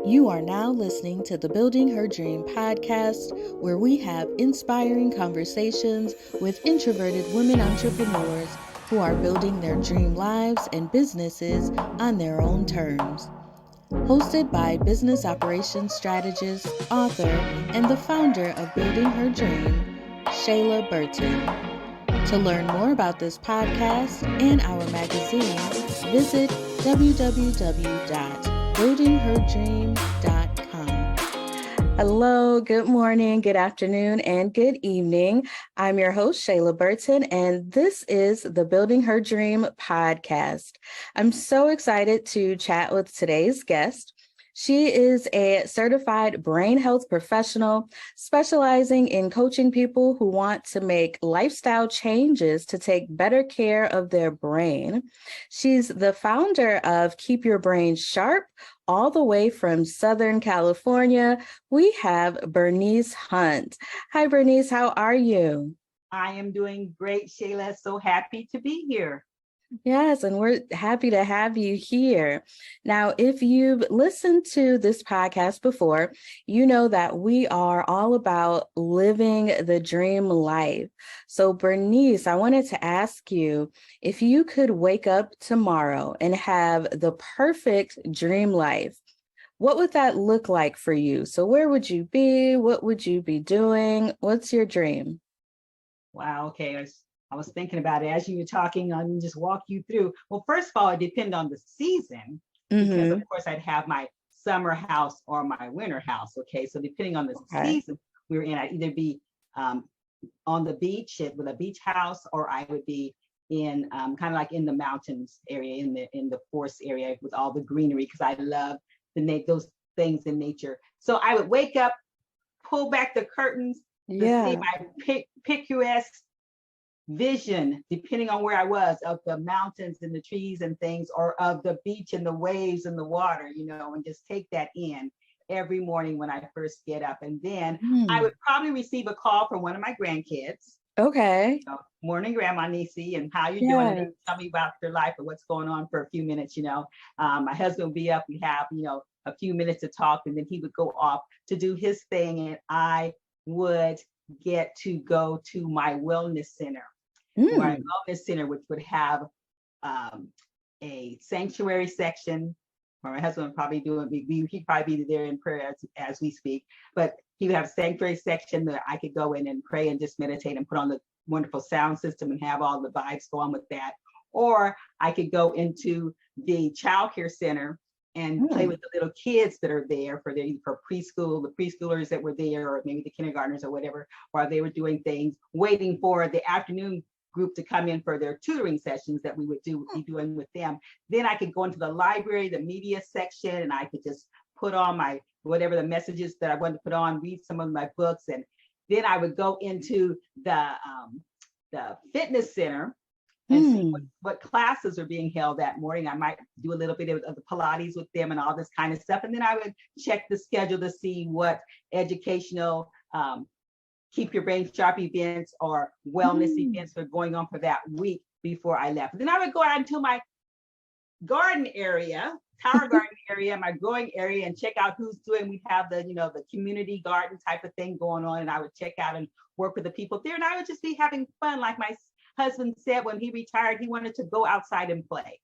You are now listening to the Building Her Dream podcast, where we have inspiring conversations with introverted women entrepreneurs who are building their dream lives and businesses on their own terms. Hosted by business operations strategist, author, and the founder of Building Her Dream, Shayla Burton. To learn more about this podcast and our magazine, visit www.buildingherdream.com. Hello, good morning, good afternoon, and good evening. I'm your host, Shayla Burton, and this is the Building Her Dream podcast. I'm so excited to chat with today's guest. She is a certified brain health professional specializing in coaching people who want to make lifestyle changes to take better care of their brain. She's the founder of Keep Your Brain Sharp, all the way from Southern California. We have Berniece Hunt. Hi, Berniece. How are you? I am doing great, Shayla. So happy to be here. Yes, and we're happy to have you here. Now, if you've listened to this podcast before, you know that we are all about living the dream life. So, Berniece, I wanted to ask you if you could wake up tomorrow and have the perfect dream life, what would that look like for you? So, where would you be? What would you be doing? What's your dream? Wow. Okay. I was thinking about it as you were talking. I can just walk you through. Well, first of all, it depends on the season because, of course, I'd have my summer house or my winter house. Okay. So depending on the season we were in, I'd either be on the beach with a beach house, or I would be in kind of like in the mountains area, in the forest area with all the greenery, because I love those things in nature. So I would wake up, pull back the curtains to see my picturesque vision, depending on where I was, of the mountains and the trees and things, or of the beach and the waves and the water, and just take that in every morning when I first get up. And then I would probably receive a call from one of my grandkids. Okay. Morning, Grandma Nisi, and how you doing? And they tell me about their life and what's going on for a few minutes. My husband would be up. We have, a few minutes to talk, and then he would go off to do his thing, and I would get to go to my wellness center. My wellness center, which would have a sanctuary section. Or my husband would probably do it. He'd probably be there in prayer as we speak. But he would have a sanctuary section that I could go in and pray and just meditate and put on the wonderful sound system and have all the vibes go on with that. Or I could go into the child care center and play with the little kids that are there for preschool, the preschoolers that were there, or maybe the kindergartners or whatever, while they were doing things, waiting for the afternoon group to come in for their tutoring sessions that we would be doing with them. Then I could go into the library, the media section, and I could just put on my whatever the messages that I wanted to put on, read some of my books, and then I would go into the fitness center and see what classes are being held that morning. I might do a little bit of the Pilates with them and all this kind of stuff, and then I would check the schedule to see what educational Keep Your Brain Sharp events or wellness events were going on for that week before I left. Then I would go out into my garden area, tower garden area, my growing area, and check out who's doing. We have the community garden type of thing going on, and I would check out and work with the people there, and I would just be having fun. Like my husband said, when he retired, he wanted to go outside and play,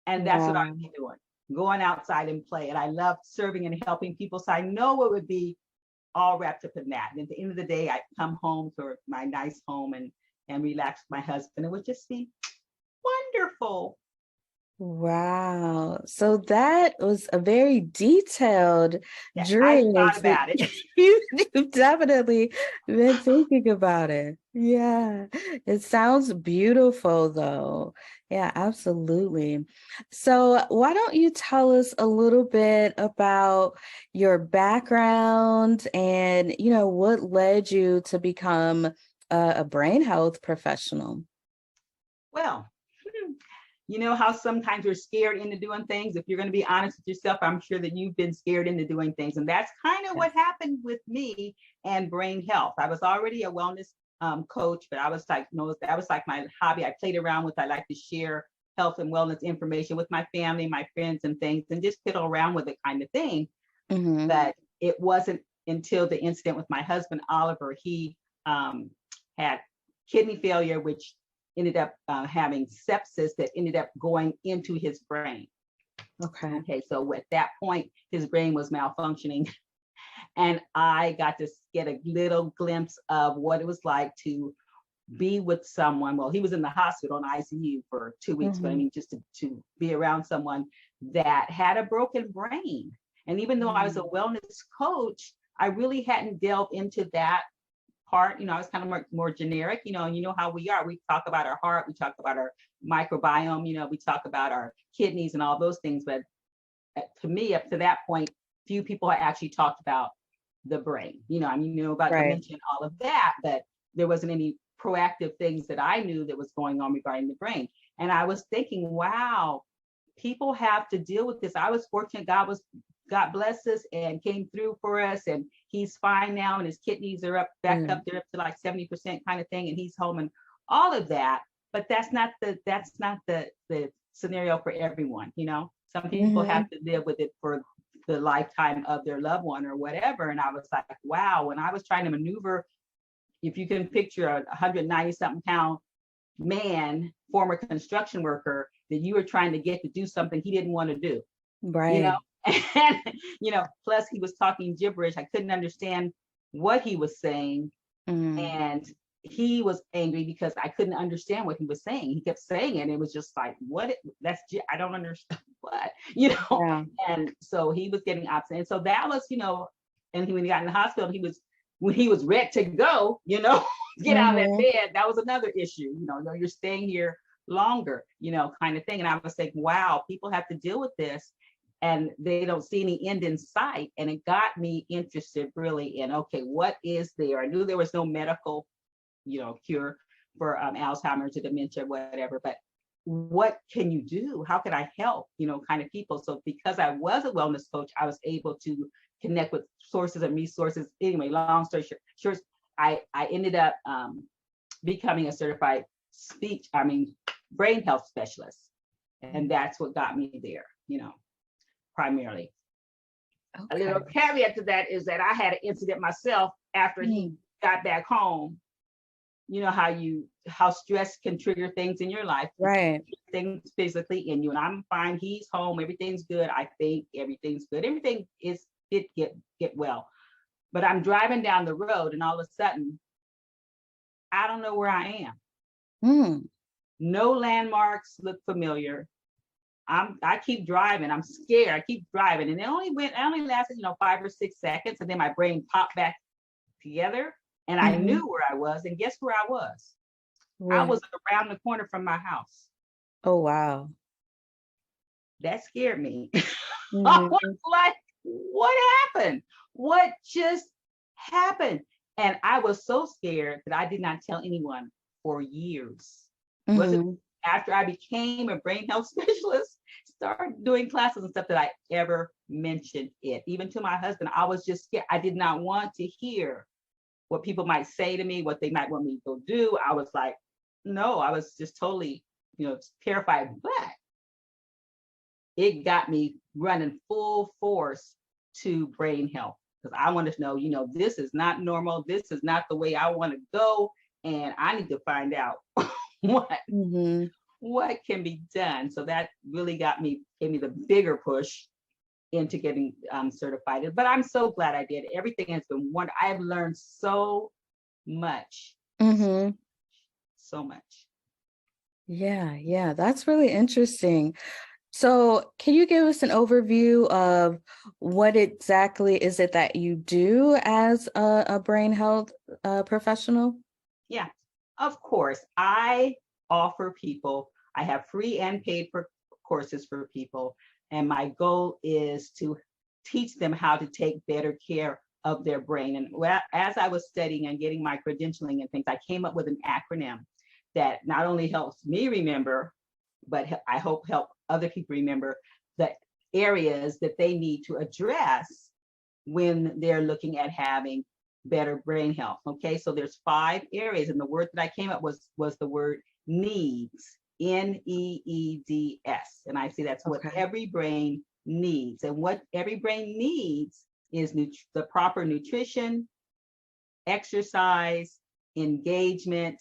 and that's what I would be doing, going outside and play. And I love serving and helping people, so I know it would be all wrapped up in that. And at the end of the day, I come home to my nice home and relax with my husband. It would just be wonderful. Wow. So that was a very detailed dream. I thought about it. You've definitely been thinking about it. Yeah. It sounds beautiful though. Yeah, absolutely. So why don't you tell us a little bit about your background and, what led you to become a brain health professional? Well, you know how sometimes we're scared into doing things. If you're going to be honest with yourself, I'm sure that you've been scared into doing things. And that's kind of what happened with me and brain health. I was already a wellness coach, but I was like, that was like my hobby. I played around with, I like to share health and wellness information with my family, my friends and things, and just fiddle around with it kind of thing. But it wasn't until the incident with my husband, Oliver. He had kidney failure, which ended up having sepsis that ended up going into his brain. Okay, so at that point, his brain was malfunctioning. And I got to get a little glimpse of what it was like to be with someone. Well, he was in the hospital in ICU for 2 weeks, but I mean, just to be around someone that had a broken brain. And even though I was a wellness coach, I really hadn't delved into that part. I was kind of more generic, and you know how we are. We talk about our heart, we talk about our microbiome, we talk about our kidneys and all those things. But to me, up to that point, few people had actually talked about the brain. About dementia and all of that, but there wasn't any proactive things that I knew that was going on regarding the brain. And I was thinking, wow, people have to deal with this. I was fortunate. God bless us and came through for us, and he's fine now, and his kidneys are back up there up to like 70% kind of thing, and he's home and all of that. But that's not the scenario for everyone. Some people have to live with it for the lifetime of their loved one or whatever. And I was like, wow, when I was trying to maneuver, if you can picture a 190 something pound man, former construction worker, that you were trying to get to do something he didn't want to do. Right. And plus he was talking gibberish. I couldn't understand what he was saying. And he was angry because I couldn't understand what he was saying. He kept saying it, and it was just like, I don't understand what, And so he was getting upset. And so that was, and when he got in the hospital, when he was ready to go, get out of that bed, that was another issue. You're staying here longer, kind of thing. And I was like, wow, people have to deal with this, and they don't see any end in sight. And it got me interested really in, okay, what is there? I knew there was no medical, cure for Alzheimer's or dementia, whatever, but what can you do? How can I help, kind of people? So because I was a wellness coach, I was able to connect with sources and resources. Anyway, long story short, I ended up becoming a certified brain health specialist. And that's what got me there, primarily. A little caveat to that is that I had an incident myself after he got back home. How stress can trigger things in your life, right? Things physically in you. And I'm fine. He's home. Everything's good. I think everything's good. Everything is get well. But I'm driving down the road, and all of a sudden, I don't know where I am. No landmarks look familiar. I keep driving. I'm scared. I keep driving, and it only lasted 5 or 6 seconds, and then my brain popped back together. And I knew where I was, and guess where I was? Right. I was around the corner from my house. Oh, wow. That scared me. I was like, what happened? What just happened? And I was so scared that I did not tell anyone for years. Wasn't after I became a brain health specialist, started doing classes and stuff, that I ever mentioned it. Even to my husband, I was just scared. I did not want to hear what people might say to me, what they might want me to go do. I was like, no, I was just totally, terrified. But it got me running full force to brain health, because I wanted to know, this is not normal. This is not the way I want to go. And I need to find out what can be done. So that really gave me the bigger push into getting certified. But I'm so glad I did. Everything has been wonderful. I have learned so much. So much. Yeah, that's really interesting. So can you give us an overview of what exactly is it that you do as a brain health professional? Yeah, of course. I offer people, I have free and paid for courses for people. And my goal is to teach them how to take better care of their brain. And as I was studying and getting my credentialing and things, I came up with an acronym that not only helps me remember, but I hope help other people remember the areas that they need to address when they're looking at having better brain health. Okay, so there's 5 areas, and the word that I came up with was the word needs, NEEDS. And I see that's what every brain needs. And what every brain needs is the proper nutrition, exercise, engagement,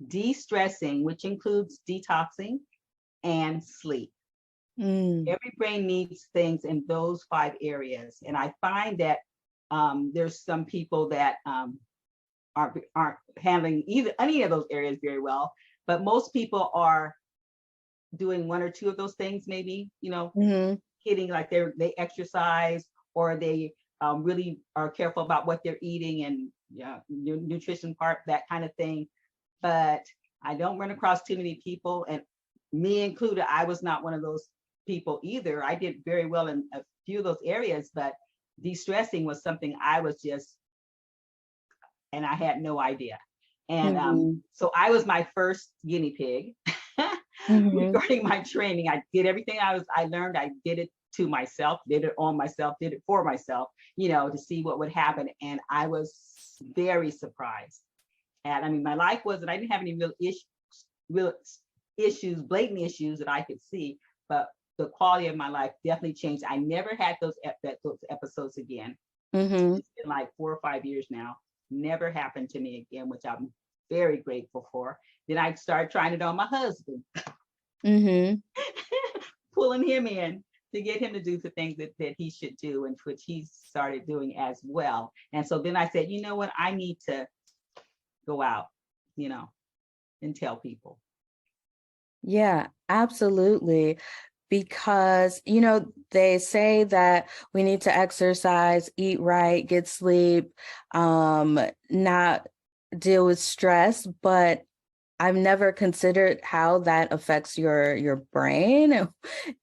de-stressing, which includes detoxing, and sleep. Every brain needs things in those 5 areas. And I find that there's some people that aren't handling any of those areas very well, but most people are doing 1 or 2 of those things, maybe, hitting, like they exercise, or they really are careful about what they're eating and nutrition part, that kind of thing. But I don't run across too many people, and me included, I was not one of those people either. I did very well in a few of those areas, but de-stressing was something I was just, and I had no idea. And so I was my first guinea pig regarding my training. I did everything I learned. I did it to myself, did it on myself, did it for myself, to see what would happen. And I was very surprised. And I mean, my life wasn't, I didn't have any real issues, blatant issues that I could see, but the quality of my life definitely changed. I never had those episodes again. It's been like 4 or 5 years now. Never happened to me again, which I'm very grateful for. Then I started trying it on my husband, pulling him in to get him to do the things that he should do, and which he started doing as well. And so then I said, you know what, I need to go out, and tell people. Yeah, absolutely. Because, they say that we need to exercise, eat right, get sleep, not deal with stress, but I've never considered how that affects your brain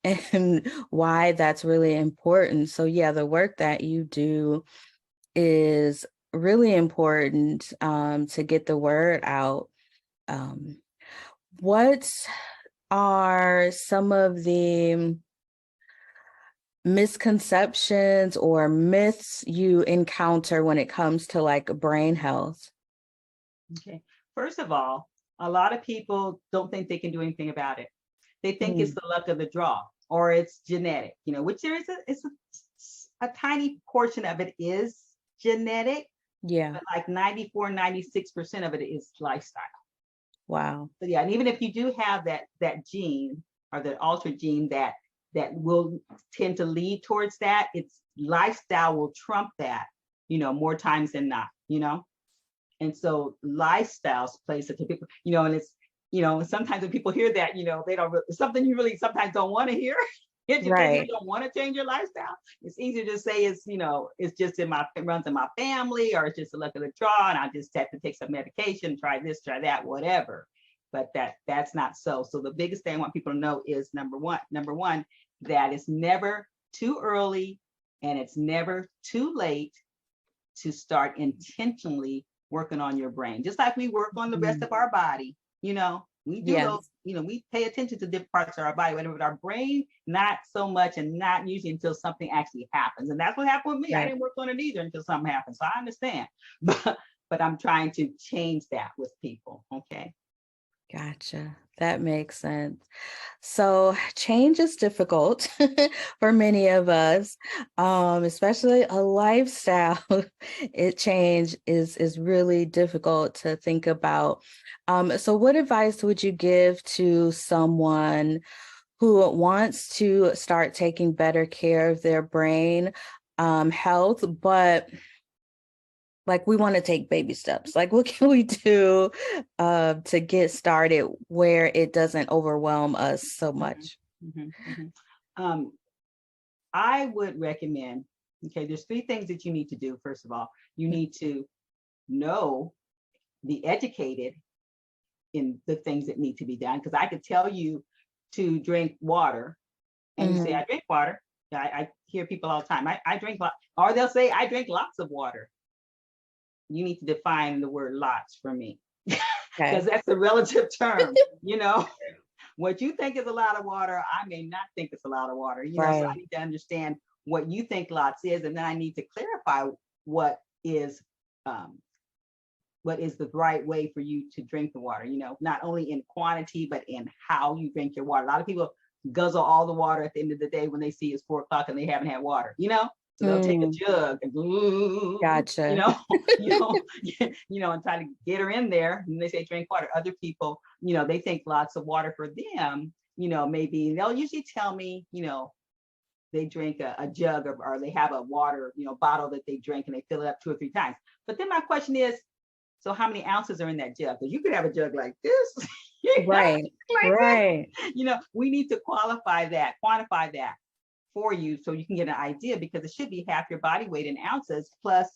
and why that's really important. So yeah, the work that you do is really important to get the word out. What are some of the misconceptions or myths you encounter when it comes to like brain health? Okay. First of all, a lot of people don't think they can do anything about it. They think it's the luck of the draw, or it's genetic, which there is a tiny portion of it is genetic. Yeah. But like 94, 96% of it is lifestyle. Wow. So yeah, and even if you do have that gene, or the altered gene that will tend to lead towards that, it's lifestyle will trump that, more times than not, And so lifestyles play such a big, and it's, sometimes when people hear that, they don't, it's something you really sometimes don't want to hear. If you don't want to change your lifestyle, it's easier to say it's, it's just it runs in my family, or it's just a luck of the draw, and I just have to take some medication, try this, try that, whatever. But that's not so. So the biggest thing I want people to know is number one, that it's never too early and it's never too late to start intentionally working on your brain. Just like we work on the rest of our body, we do those, we pay attention to different parts of our body, whatever, with our brain, not so much, and not usually until something actually happens. And that's what happened with me. I didn't work on it either until something happened. So I understand, but I'm trying to change that with people. Okay. Gotcha. That makes sense. So change is difficult for many of us, especially a lifestyle. Change is really difficult to think about. So what advice would you give to someone who wants to start taking better care of their brain health, but like we want to take baby steps? Like, what can we do to get started where it doesn't overwhelm us so much? I would recommend, there's 3 things that you need to do. First of all, you need to be educated in the things that need to be done. Because I could tell you to drink water, and you say, I drink water. I hear people all the time, I drink, or they'll say, I drink lots of water. You need to define the word lots for me, because that's a relative term. What you think is a lot of water, I may not think it's a lot of water. So I need to understand what you think lots is, and then I need to clarify what is the right way for you to drink the water. Not only in quantity, but in how you drink your water. A lot of people guzzle all the water at the end of the day when they see it's 4 o'clock and they haven't had water, So they'll take a jug and Gotcha. And try to get her in there. And they say drink water. Other people, they think lots of water for them, maybe they'll usually tell me, they drink a jug or they have a water, bottle that they drink and they fill it up 2 or 3 times. But then my question is, so how many ounces are in that jug? Because you could have a jug like this. Right. Right. This. We need to quantify that for you so you can get an idea, because it should be half your body weight in ounces plus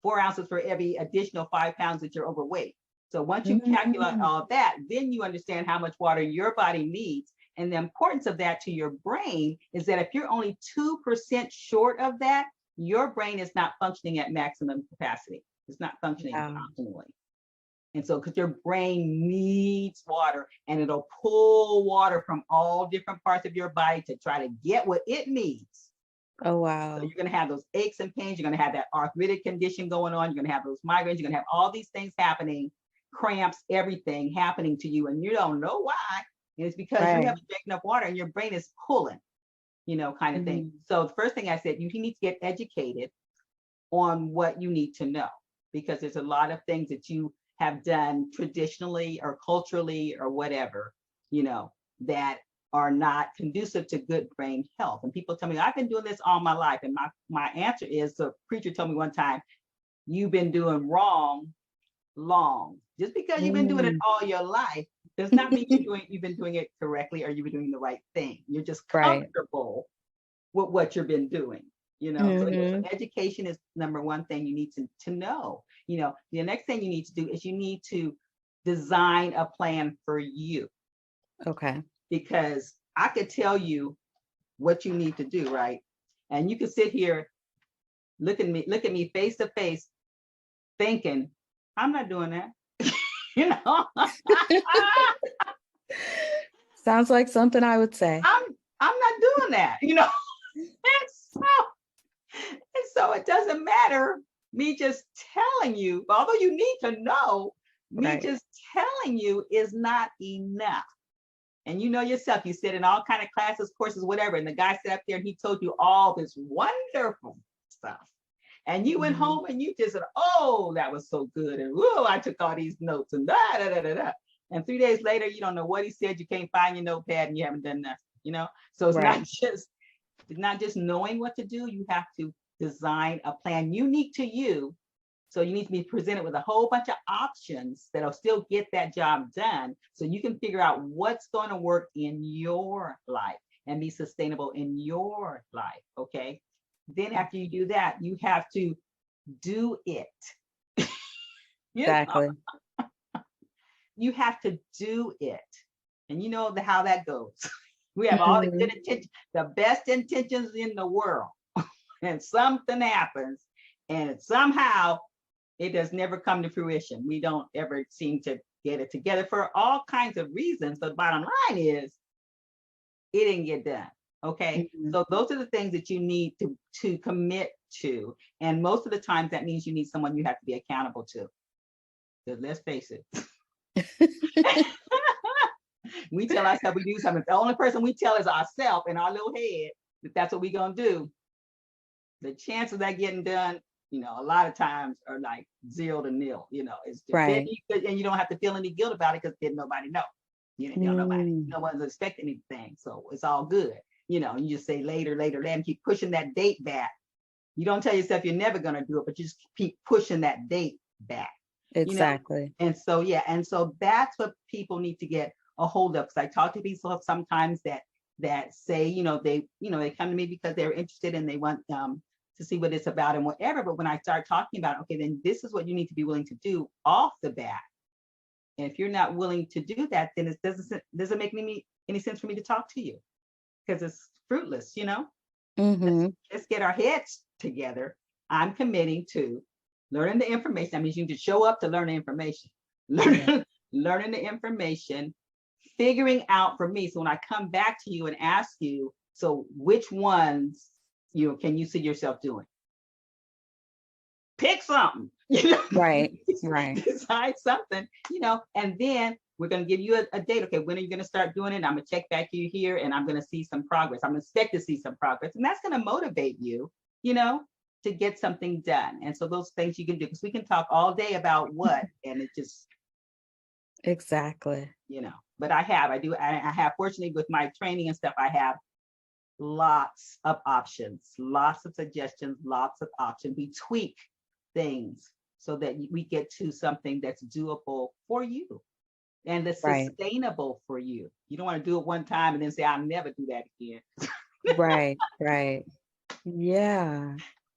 4 ounces for every additional 5 pounds that you're overweight. So once you calculate all that, then you understand how much water your body needs. And the importance of that to your brain is that if you're only 2% short of that, your brain is not functioning at maximum capacity. It's not functioning optimally. And so, because your brain needs water, and it'll pull water from all different parts of your body to try to get what it needs. Oh, wow. So you're going to have those aches and pains. You're going to have that arthritic condition going on. You're going to have those migraines. You're going to have all these things happening, cramps, everything happening to you. And you don't know why. And it's because you haven't drank enough water and your brain is pulling, kind of thing. So the first thing I said, you need to get educated on what you need to know, because there's a lot of things that you have done traditionally or culturally or whatever, that are not conducive to good brain health. And people tell me, I've been doing this all my life. And my answer is, the preacher told me one time, you've been doing wrong long. Just because you've been doing it all your life does not mean you've been doing it correctly or you've been doing the right thing. You're just comfortable with what you've been doing. So education is number one thing you need to know. The next thing you need to do is you need to design a plan for you. Okay. Because I could tell you what you need to do, right? And you could sit here, look at me face to face, thinking, I'm not doing that. Sounds like something I would say. I'm not doing that, And so it doesn't matter me just telling you, although you need to know, me just telling you is not enough. And yourself, you sit in all kind of classes, courses, whatever, and the guy sat up there and he told you all this wonderful stuff. And you went home and you just said, oh, that was so good. And whoa, I took all these notes and da, da, da, da, da. And 3 days later, you don't know what he said. You can't find your notepad and you haven't done nothing, So it's not just knowing what to do. You have to design a plan unique to you. So you need to be presented with a whole bunch of options that'll still get that job done. So you can figure out what's going to work in your life and be sustainable in your life. Okay. Then after you do that, you have to do it. Exactly. You have to do it. And you know how that goes. We have all the good intentions, the best intentions in the world. And something happens and somehow it does never come to fruition. We don't ever seem to get it together for all kinds of reasons. So the bottom line is it didn't get done. Okay. So those are the things that you need to commit to. And most of the times that means you need someone you have to be accountable to. Because let's face it. We tell ourselves we do something. The only person we tell is ourselves in our little head that that's what we're going to do. The chances of that getting done, a lot of times are like 0 to nil. It's just, and you don't have to feel any guilt about it because didn't nobody know. No one's expecting anything. So it's all good. You just say later, and keep pushing that date back. You don't tell yourself you're never going to do it, but you just keep pushing that date back. Exactly. And so, and so that's what people need to get a hold of. Because I talk to people sometimes that say, they come to me because they're interested and they want to see what it's about and whatever. But when I start talking about, okay, then this is what you need to be willing to do off the bat. And if you're not willing to do that, then it doesn't make any sense for me to talk to you because it's fruitless, Let's get our heads together. I'm committing to learning the information. That means you need to show up to learn the information. Learning the information, figuring out for me. So when I come back to you and ask you, so which ones can you see yourself doing? Pick something. Right. Decide something, and then we're going to give you a date. Okay, when are you going to start doing it? I'm going to check back you here and I'm going to see some progress. I'm going to expect to see some progress. And that's going to motivate you, to get something done. And so those things you can do, because we can talk all day about what, and it just, Exactly. But I have, fortunately with my training and stuff, I have lots of options, lots of suggestions, lots of options. We tweak things so that we get to something that's doable for you and that's sustainable for you. You don't want to do it one time and then say, I'll never do that again. Right. Yeah.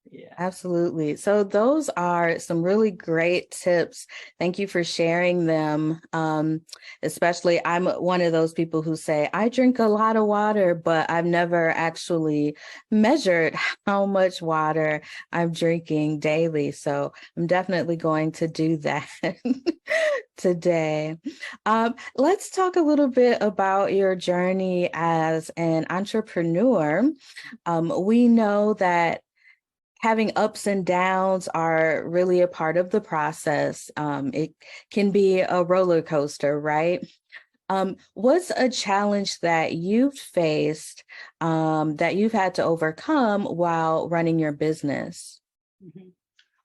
Yeah. Absolutely. So those are some really great tips. Thank you for sharing them. Especially, I'm one of those people who say, I drink a lot of water, but I've never actually measured how much water I'm drinking daily. So I'm definitely going to do that today. Let's talk a little bit about your journey as an entrepreneur. We know that having ups and downs are really a part of the process. It can be a roller coaster, right? What's a challenge that you've faced that you've had to overcome while running your business? Mm-hmm.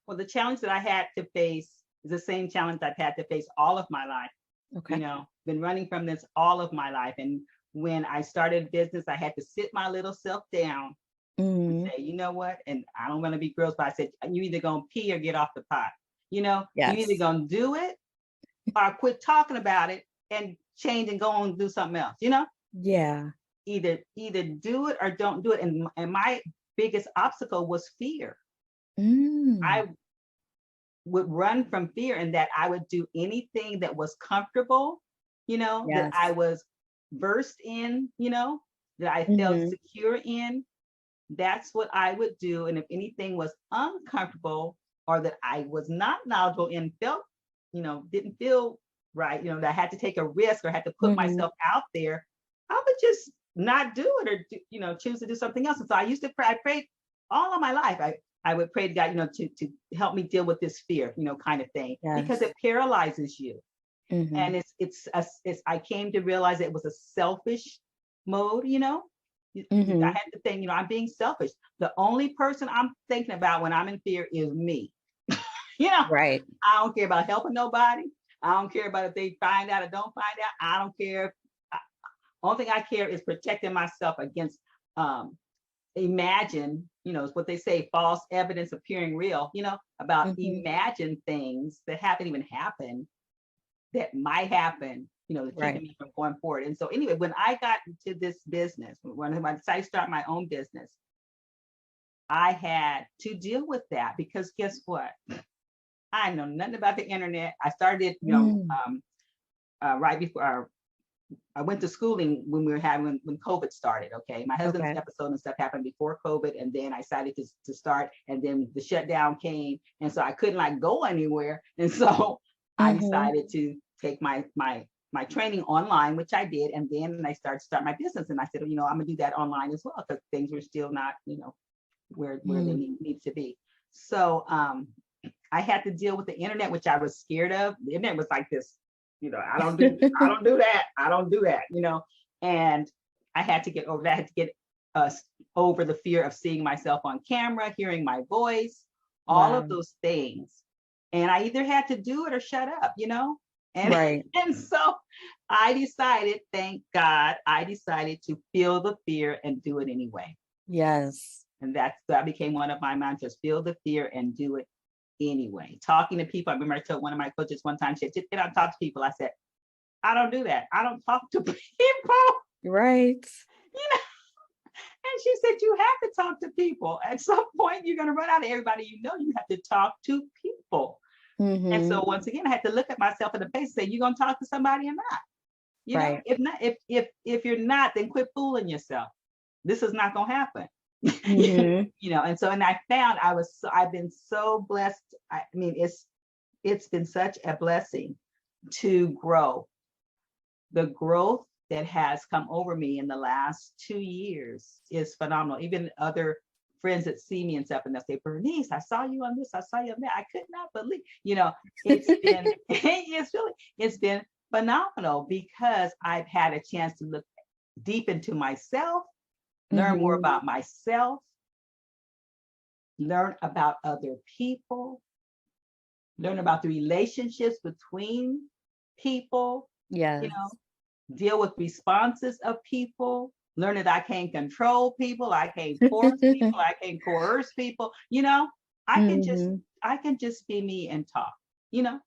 Well, the challenge that I had to face is the same challenge I've had to face all of my life. Okay. Been running from this all of my life. And when I started business, I had to sit my little self down and say, you know what? And I don't want to be gross, but I said, you either gonna pee or get off the pot. Yes. You either gonna do it or quit talking about it and change and go on and do something else. Yeah. Either do it or don't do it. And my biggest obstacle was fear. I would run from fear, and that I would do anything that was comfortable, that I was versed in, that I felt secure in. That's what I would do. And if anything was uncomfortable or that I was not knowledgeable in, didn't feel right, that I had to take a risk or had to put myself out there, I would just not do it or, choose to do something else. And so I used to pray. I prayed all of my life. I would pray to God, to help me deal with this fear, kind of thing, because it paralyzes you. And I came to realize it was a selfish mode, I had to think, I'm being selfish. The only person I'm thinking about when I'm in fear is me. Right. I don't care about helping nobody. I don't care about if they find out or don't find out. I don't care. Only thing I care is protecting myself against imagine, is what they say, false evidence appearing real, about imagine things that haven't even happened, that might happen, keeping me from going forward. And so anyway, when I got into this business, when I decided to start my own business, I had to deal with that because guess what? I know nothing about the internet. I started, right before I went to schooling when when COVID started. Okay. My husband's episode and stuff happened before COVID. And then I decided to start, and then the shutdown came. And so I couldn't go anywhere. And so I decided to take my training online, which I did. And then I started to start my business. And I said, I'm gonna do that online as well, because things were still not, where they need to be. So I had to deal with the internet, which I was scared of. The internet was like this, I don't do that, and I had to get over that. I had to get over the fear of seeing myself on camera, hearing my voice, all of those things. And I either had to do it or shut up, and, and so I decided, thank God, I decided to feel the fear and do it anyway. Yes. And that became one of my mantras: feel the fear and do it anyway. Talking to people. I remember I told one of my coaches one time, she said, just get out and talk to people. I said, I don't do that. I don't talk to people. Right. And she said, you have to talk to people. At some point, you're going to run out of everybody. You have to talk to people. And so once again, I had to look at myself in the face and say, you going to talk to somebody or not? If not, if you're not, then quit fooling yourself. This is not going to happen. And so, and I found I've been so blessed. I mean, it's been such a blessing to grow. The growth that has come over me in the last 2 years is phenomenal. Even other friends that see me and stuff, and they'll say, Berniece, I saw you on this, I saw you on that. I could not believe, it's been, it's been phenomenal because I've had a chance to look deep into myself, learn more about myself, learn about other people, learn about the relationships between people, Yes. deal with responses of people, learn that I can't control people, I can't force people, I can't coerce people, I can just be me and talk, you know,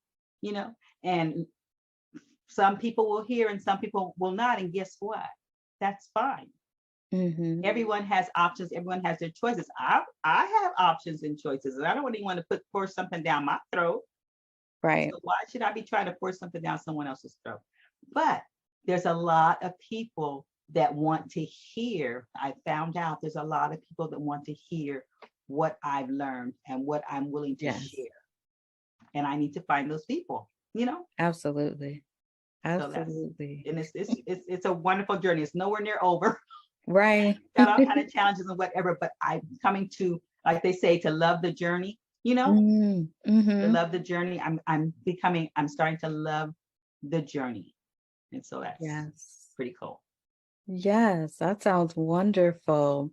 and some people will hear and some people will not. And guess what? That's fine. Everyone has options. Everyone has their choices. I have options and choices, and I don't really want to force something down my throat. Right. So why should I be trying to force something down someone else's throat? But there's a lot of people that want to hear. I found out there's a lot of people that want to hear what I've learned and what I'm willing to share. And I need to find those people, Absolutely. Absolutely. So it's a wonderful journey. It's nowhere near over. Right. Got all kind of challenges and whatever, but I'm coming to, like they say, to love the journey, to love the journey. I'm starting to love the journey. And so that's pretty cool. Yes, that sounds wonderful.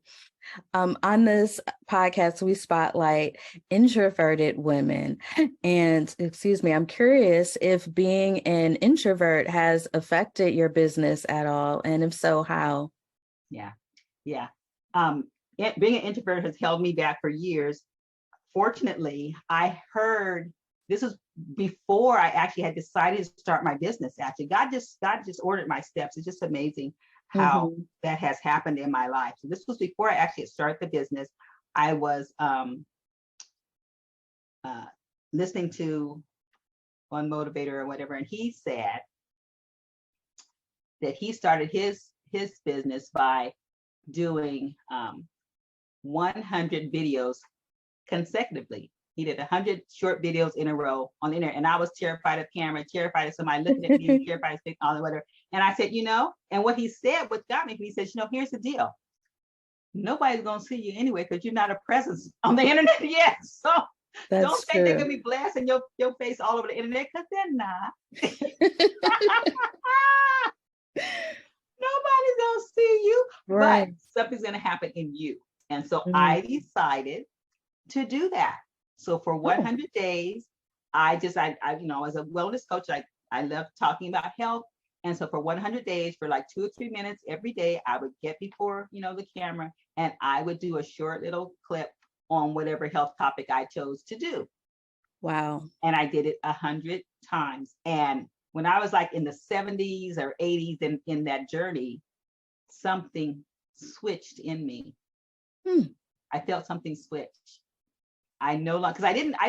On this podcast, we spotlight introverted women. And excuse me, I'm curious if being an introvert has affected your business at all. And if so, how? Yeah. Being an introvert has held me back for years. Fortunately, I heard, this was before I actually had decided to start my business. Actually, God just ordered my steps. It's just amazing how that has happened in my life. So this was before I actually started the business. I was listening to one motivator or whatever, and he said that he started his business by doing 100 videos consecutively. He did 100 short videos in a row on the internet. And I was terrified of camera, terrified of somebody looking at me, terrified of speaking, all the whatever. And I said, and what he said, what got me, he says, here's the deal. Nobody's going to see you anyway because you're not a presence on the internet yet. So don't think they're going to be blasting your face all over the internet because they're not. Nobody's going to see you, right. But something's going to happen in you. And so I decided to do that. So for 100 days, I as a wellness coach, I love talking about health. And so for 100 days, for like 2 or 3 minutes every day, I would get before, the camera, and I would do a short little clip on whatever health topic I chose to do. Wow. And I did it 100 times. And when I was like in the 70s or 80s in that journey, something switched in me. I felt something switch. I no longer, because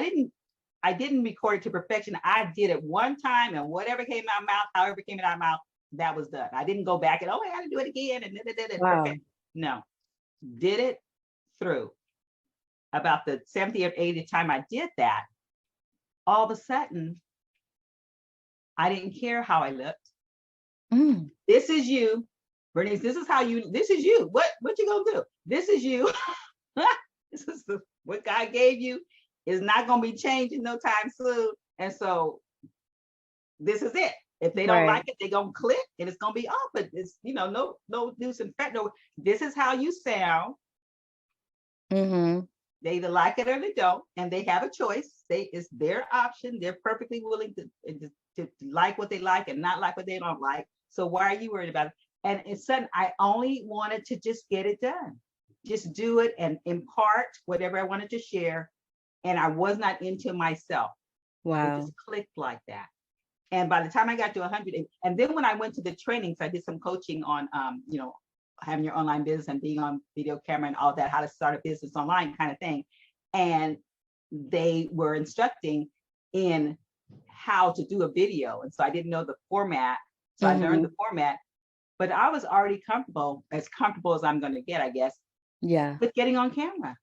I didn't record it to perfection. I did it one time, and whatever came out of my mouth, however came out of my mouth, that was done. I didn't go back and I got to do it again and wow. Perfect. No, did it through. About the 70th or 80th time I did that, all of a sudden, I didn't care how I looked. This is you, Berniece. This is you. What you gonna do? This is you. This is what God gave you is not going to be changing no time soon. And so this is it. If they don't like it, they're going to click and it's going to be off. But it's, no news and fact. No, this is how you sound. They either like it or they don't. And they have a choice. It's their option. They're perfectly willing to like what they like and not like what they don't like. So why are you worried about it? And it's sudden, I only wanted to just get it done. Just do it and impart whatever I wanted to share. And I was not into myself. Wow. It just clicked like that. And by the time I got to 100, and then when I went to the trainings, I did some coaching on, having your online business and being on video camera and all that, how to start a business online kind of thing. And they were instructing in how to do a video. And so I didn't know the format. So I learned the format, but I was already comfortable as I'm going to get, I guess. Yeah. With getting on camera.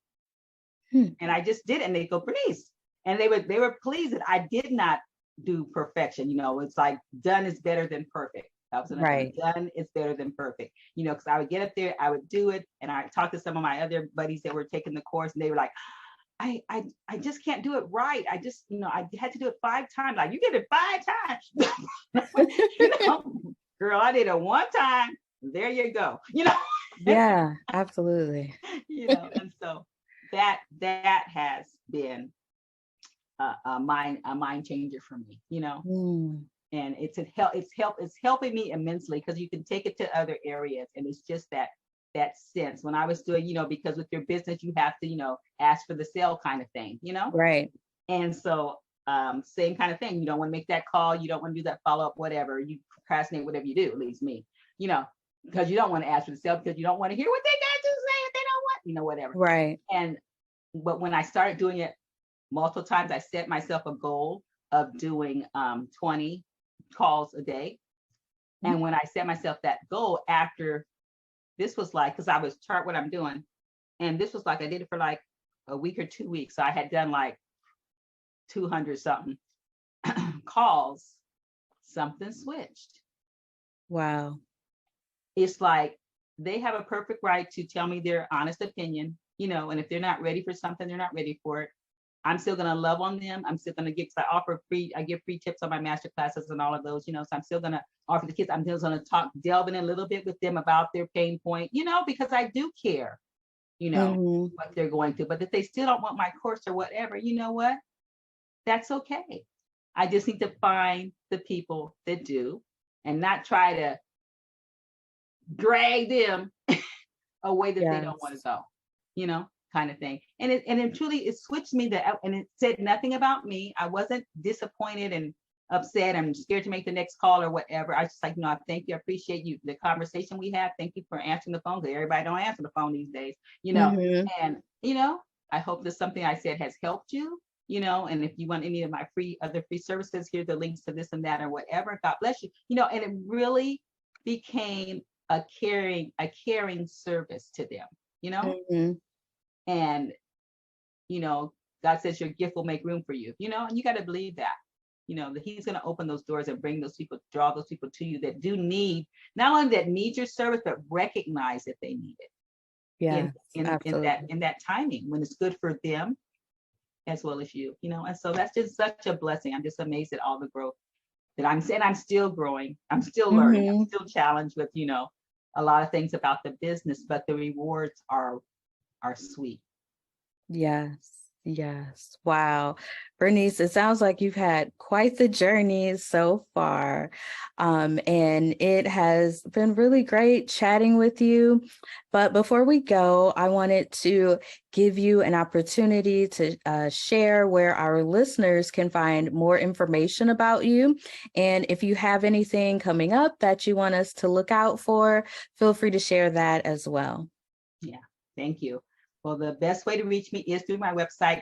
And I just did it. And they go, Berniece. And they were pleased that I did not do perfection. It's like done is better than perfect. That was another done is better than perfect. Because I would get up there, I would do it. And I talked to some of my other buddies that were taking the course, and they were like, I just can't do it right. I just, I had to do it 5 times. Like, you did it 5 times. Girl, I did it one time. There you go. Yeah, absolutely. And so that has been a mind changer for me, and it's helping me immensely, because you can take it to other areas, and it's just that sense when I was doing, because with your business you have to, ask for the sale kind of thing, Right. and so same kind of thing. You don't want to make that call, you don't want to do that follow-up, whatever, you procrastinate, whatever you do, at least me, because you don't want to ask for the sale, because you don't want to hear what they got to say if they don't want, whatever. Right. But when I started doing it multiple times, I set myself a goal of doing 20 calls a day. And when I set myself that goal, after this was like, because I was chart what I'm doing, and this was like, I did it for like a week or 2 weeks. So I had done like 200 something calls, something switched. Wow. It's like they have a perfect right to tell me their honest opinion, and if they're not ready for something, they're not ready for it. I'm still going to love on them. I'm still going to get, because I give free tips on my master classes and all of those, so I'm still going to offer the kids. I'm just going to delve in a little bit with them about their pain point, because I do care, what they're going through. But if they still don't want my course or whatever, you know what? That's okay. I just need to find the people that do, and not try to drag them a way that they don't want to go, kind of thing. And it truly, it switched me and it said nothing about me. I wasn't disappointed and upset. I'm scared to make the next call or whatever. I was just like, I thank you. I appreciate you, the conversation we had. Thank you for answering the phone, because everybody don't answer the phone these days, and, I hope that something I said has helped you, and if you want any of my other free services, here's the links to this and that or whatever. God bless you, and it really became a caring service to them, and God says your gift will make room for you, and you got to believe that, that He's going to open those doors and bring those people, draw those people to you that do need, not only that need your service, but recognize that they need it. Yeah, in that timing when it's good for them as well as you, and so that's just such a blessing. I'm just amazed at all the growth that I'm saying. I'm still growing, I'm still learning, I'm still challenged with, a lot of things about the business, but the rewards are sweet. Yes. Yes. Wow. Berniece, it sounds like you've had quite the journey so far. And it has been really great chatting with you. But before we go, I wanted to give you an opportunity to share where our listeners can find more information about you. And if you have anything coming up that you want us to look out for, feel free to share that as well. Yeah, thank you. Well, the best way to reach me is through my website,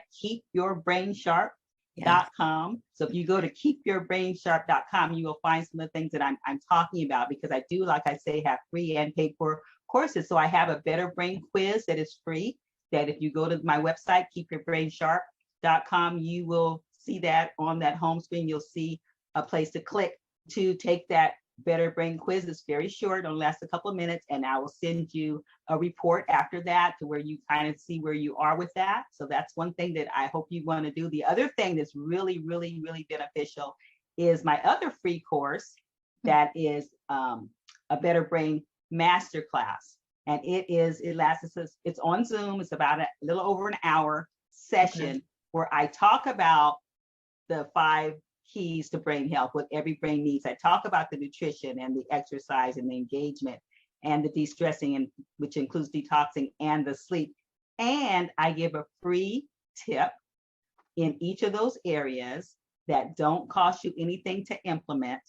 keepyourbrainsharp.com. So if you go to keepyourbrainsharp.com, you will find some of the things that I'm talking about, because I do, like I say, have free and paid for courses. So I have a Better Brain quiz that is free, that if you go to my website, keepyourbrainsharp.com, you will see that on that home screen. You'll see a place to click to take that Better Brain quiz. Is very short, only lasts a couple of minutes, and I will send you a report after that to where you kind of see where you are with that. So that's one thing that I hope you want to do. The other thing that's really, really, really beneficial is my other free course that is a Better Brain Masterclass, and it's on Zoom. It's about a little over an hour session where I talk about the 5 keys to brain health, what every brain needs. I talk about the nutrition and the exercise and the engagement and the de-stressing, and which includes detoxing and the sleep. And I give a free tip in each of those areas that don't cost you anything to implement.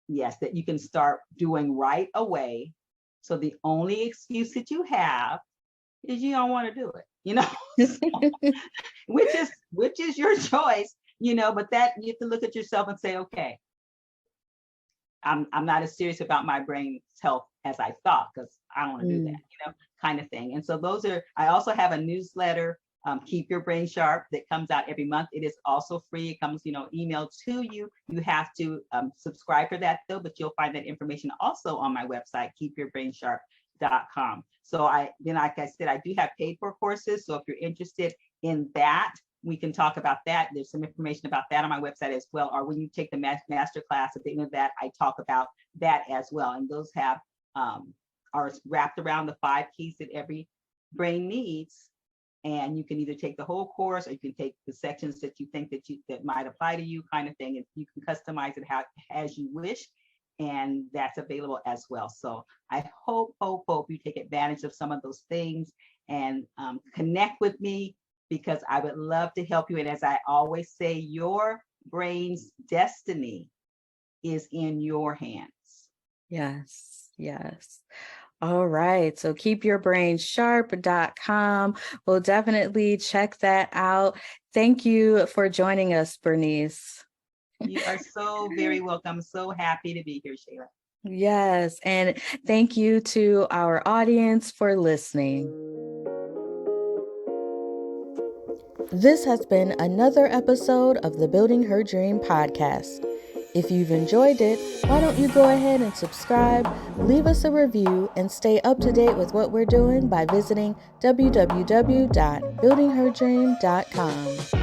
Yes, that you can start doing right away. So the only excuse that you have is you don't want to do it, so, which is your choice. But that you have to look at yourself and say, okay, I'm not as serious about my brain's health as I thought, because I don't want to do that, kind of thing. And so I also have a newsletter, Keep Your Brain Sharp, that comes out every month. It is also free. It comes, emailed to you. You have to subscribe for that though, but you'll find that information also on my website, keepyourbrainsharp.com. So like I said, I do have paid for courses. So if you're interested in that, we can talk about that. There's some information about that on my website as well. Or when you take the master class, at the end of that, I talk about that as well. And those have are wrapped around the 5 keys that every brain needs. And you can either take the whole course, or you can take the sections that you think that might apply to you, kind of thing. And you can customize it as you wish. And that's available as well. So I hope you take advantage of some of those things and connect with me, because I would love to help you. And as I always say, your brain's destiny is in your hands. Yes, yes. All right. So keepyourbrainsharp.com. We'll definitely check that out. Thank you for joining us, Berniece. You are so very welcome. So happy to be here, Shayla. Yes. And thank you to our audience for listening. This has been another episode of the Building Her Dream podcast. If you've enjoyed it, why don't you go ahead and subscribe, leave us a review, and stay up to date with what we're doing by visiting www.buildingherdream.com.